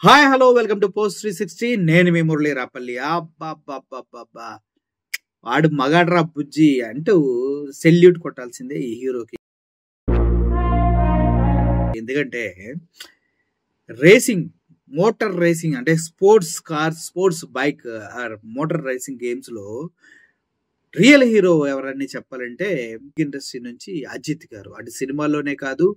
Hi hello welcome to post 360. నేను మీ మురళి రాపల్లి. అబ్బా వాడు మగాడ్రా బుజ్జి అంటూ సెల్యూట్ కొట్టాల్సిందే ఈ హీరోకి. ఎందుకంటే రేసింగ్, మోటార్ రేసింగ్ అంటే sports car, sports bike or motor racing games లో రియల్ హీరో ఎవరని చెప్పాలంటే ఇండస్ట్రీ నుంచి అజిత్ గారు. అటు సినిమాలోనే కాదు,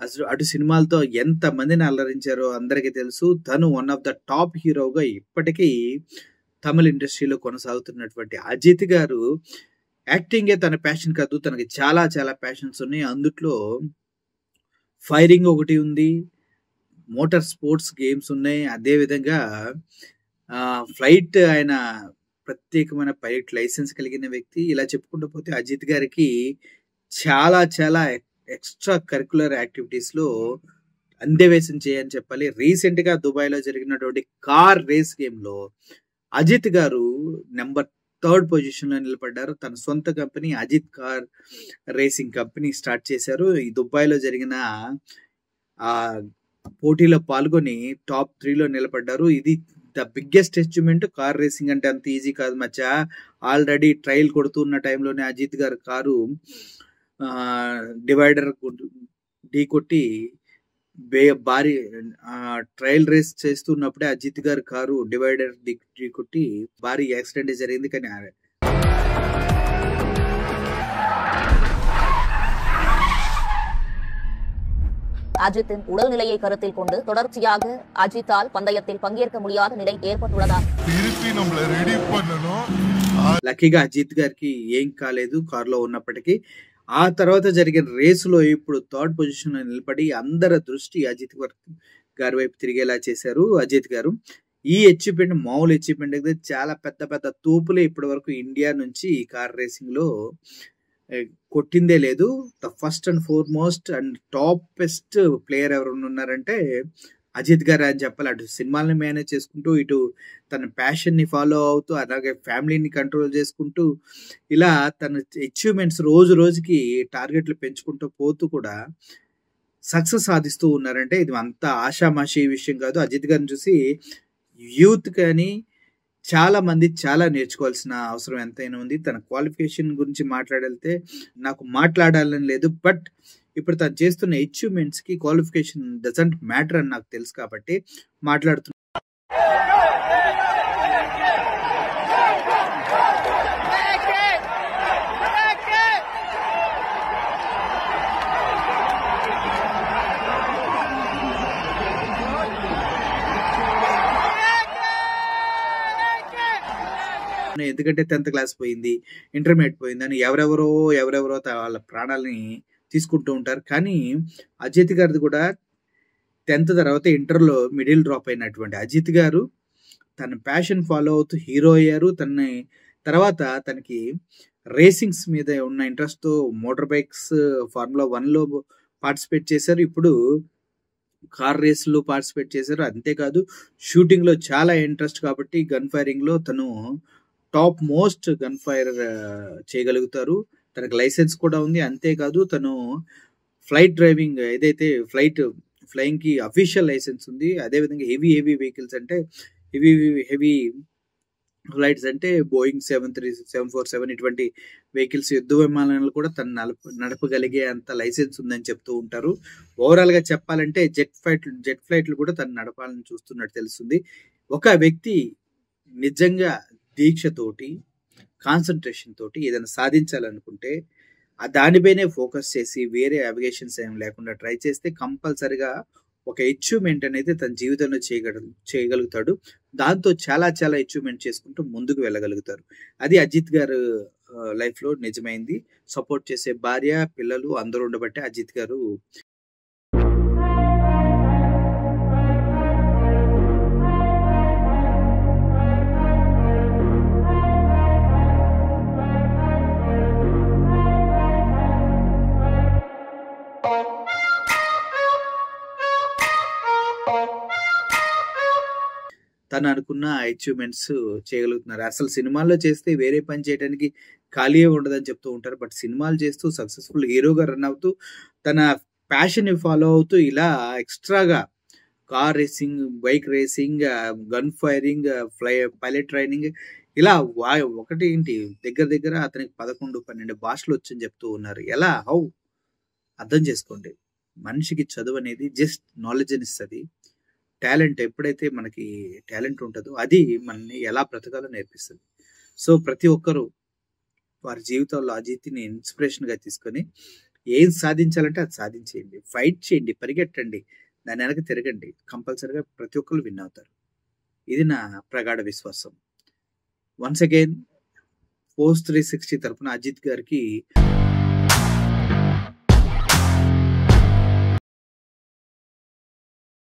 అసలు అటు సినిమాలతో ఎంత మందిని అలరించారో అందరికీ తెలుసు. తను వన్ ఆఫ్ ద టాప్ హీరోగా ఇప్పటికీ తమిళ ఇండస్ట్రీలో కొనసాగుతున్నటువంటి అజిత్ గారు యాక్టింగే తన ప్యాషన్ కాదు, తనకి చాలా చాలా ప్యాషన్స్ ఉన్నాయి. అందుట్లో ఫైరింగ్ ఒకటి ఉంది, మోటార్ స్పోర్ట్స్ గేమ్స్ ఉన్నాయి, అదేవిధంగా ఫ్లైట్, ఆయన ప్రత్యేకమైన పైలట్ లైసెన్స్ కలిగిన వ్యక్తి. ఇలా చెప్పుకుంటూ పోతే అజిత్ గారికి చాలా చాలా ఎక్స్ట్రా కరికులర్ యాక్టివిటీస్లో అందేవేశం చేయని చెప్పాలి. రీసెంట్గా దుబాయ్లో జరిగినటువంటి కార్ రేస్ గేమ్లో అజిత్ గారు నెంబర్ 3rd పొజిషన్లో నిలబడ్డారు. తన సొంత company Ajith car racing company start చేశారు. ఈ దుబాయ్లో జరిగిన ఆ పోటీలో పాల్గొని టాప్ 3లో నిలబడ్డారు. ఇది the biggest achievement. Car racing అంటే అంత ఈజీ కాదు మచ్చా. ఆల్రెడీ ట్రయల్ కొడుతున్న టైంలోనే అజిత్ గారు కారు డివైడర్ ఢీ కొట్టి భారీ ట్రయల్ రేస్ చేస్తున్నప్పుడే అజిత్ గారి కారు డివైడర్ ఢీ కొట్టి భారీ యాక్సిడెంట్ జరిగింది. కానీ அஜித்தின் உடல்நிலையை கருத்தில் கொண்டு தொடர்ச்சியாக அஜித்தால் பந்தயத்தில் பங்கேற்க முடியாத நிலை ஏற்பட்டுள்ளதா? లక్కీగా అజిత్ గారికి ఏం కాలేదు కారులో ఉన్నప్పటికీ. ఆ తర్వాత జరిగిన రేసులో ఇప్పుడు 3rd పొజిషన్ లో నిలబడి అందరి దృష్టి అజిత్ గారి వైపు తిరిగేలా చేశారు అజిత్ గారు. ఈ అచీవ్మెంట్ మామూలు అచీవ్మెంట్ అయితే చాలా పెద్ద పెద్ద తోపులే ఇప్పటి వరకు ఇండియా నుంచి ఈ కార్ రేసింగ్ లో కొట్టిందే లేదు. The first and foremost and toppest player ఎవరు ఉన్నారంటే అజిత్ గారు అని చెప్పాలి. అటు సినిమాలని మేనేజ్ చేసుకుంటూ, ఇటు తన ప్యాషన్ని ఫాలో అవుతూ, అలాగే ఫ్యామిలీని కంట్రోల్ చేసుకుంటూ, ఇలా తన అచీవ్మెంట్స్ రోజు రోజుకి టార్గెట్లు పెంచుకుంటూ పోతూ కూడా సక్సెస్ సాధిస్తూ ఉన్నారంటే ఇది అంత ఆషామాషి విషయం కాదు. అజిత్ గారిని చూసి యూత్ కానీ చాలా మంది చాలా నేర్చుకోవాల్సిన అవసరం ఎంతైనా ఉంది. తన క్వాలిఫికేషన్ గురించి మాట్లాడితే నాకు మాట్లాడాలని లేదు, బట్ ఇప్పుడు తను చేస్తున్న అచీవ్మెంట్స్ కి క్వాలిఫికేషన్ డజంట్ మ్యాటర్ అని నాకు తెలుసు కాబట్టి మాట్లాడుతున్నా. ఎందుకంటే 10th క్లాస్ పోయింది, ఇంటర్మీడియట్ పోయిందని ఎవరెవరో వాళ్ళ ప్రాణాలని తీసుకుంటూ ఉంటారు. కానీ అజిత్ గారిది కూడా 10th తర్వాత ఇంటర్లో మిడిల్ డ్రాప్ అయినటువంటి అజిత్ గారు తన ప్యాషన్ ఫాలో అవుతూ హీరో అయ్యారు. తర్వాత తనకి రేసింగ్స్ మీద ఉన్న ఇంట్రెస్ట్తో మోటార్ బైక్స్ ఫార్ములా 1లో పార్టిసిపేట్ చేశారు. ఇప్పుడు కార్ రేస్లో పార్టిసిపేట్ చేశారు. అంతేకాదు షూటింగ్లో చాలా ఇంట్రెస్ట్ కాబట్టి గన్ ఫైరింగ్లో తను టాప్ మోస్ట్ గన్ ఫైర్ చేయగలుగుతారు. తనకు లైసెన్స్ కూడా ఉంది. అంతేకాదు తను ఫ్లైట్ డ్రైవింగ్, ఏదైతే ఫ్లయింగ్ కి అఫీషియల్ లైసెన్స్ ఉంది. అదేవిధంగా హెవీ వెహికల్స్ అంటే హెవీ ఫ్లైట్స్ అంటే బోయింగ్ 737, 747 ఇటువంటి వెహికల్స్, యుద్ధ విమానాలు కూడా తను నడపగలిగే అంత లైసెన్స్ ఉందని చెప్తూ ఉంటారు. ఓవరాల్ గా చెప్పాలంటే జెట్ ఫ్లైట్లు కూడా తను నడపాలని చూస్తున్నట్టు తెలుస్తుంది. ఒక వ్యక్తి నిజంగా దీక్షతోటి, కాన్సన్ట్రేషన్ తోటి ఏదైనా సాధించాలనుకుంటే దానిపైనే ఫోకస్ చేసి వేరే అవిగేషన్స్ ఏం లేకుండా ట్రై చేస్తే కంపల్సరిగా ఒక అచీవ్మెంట్ అనేది తన జీవితంలో చేయగలుగుతాడు. దాంతో చాలా చాలా అచీవ్మెంట్ చేసుకుంటూ ముందుకు వెళ్ళగలుగుతారు. అది అజిత్ గారు లైఫ్ లో నిజమైంది. సపోర్ట్ చేసే భార్య, పిల్లలు అందరూ ఉండబట్టే అజిత్ గారు తను అనుకున్న అచీవ్‌మెంట్స్ చేయగలుగుతున్నారు. అసలు సినిమాల్లో చేస్తే వేరే పని చేయడానికి ఖాళీయే ఉండదని చెప్తూ ఉంటారు. బట్ సినిమాలు చేస్తూ సక్సెస్‌ఫుల్ హీరోగా రన్ అవుతూ, తన ప్యాషన్‌ని ఫాలో అవుతూ ఇలా ఎక్స్‌ట్రాగా car racing, bike racing, gun firing, pilot training ఇలా ఒకటేంటి దగ్గర దగ్గర అతనికి 11, 12 భాషలొచ్చని చెప్తూ ఉన్నారు. ఎలా? హౌ? అర్థం చేసుకోండి. మనిషికి చదువనేది జస్ట్ నాలెడ్జ్‌నిస్తది. టాలెంట్ ఎప్పుడైతే మనకి టాలెంట్ ఉంటదో అది మనల్ని ఎలా బ్రతకాలో నేర్పిస్తది. సో, ప్రతి ఒక్కరు వారి జీవితాల్లో అజిత్‌ని ఇన్స్‌పిరేషన్‌గా తీసుకొని ఏం సాధించాలంటే అది సాధించేయండి. ఫైట్ చేయండి, పరిగెట్టండి, దాని వెనక తిరగండి. కంపల్సరీగా ప్రతి ఒక్కళ్ళు విన్ అవుతారు. ఇది నా ప్రగాఢ విశ్వాసం. వన్స్ అగైన్ పోస్ట్ 360 తరపున అజిత్ గారికి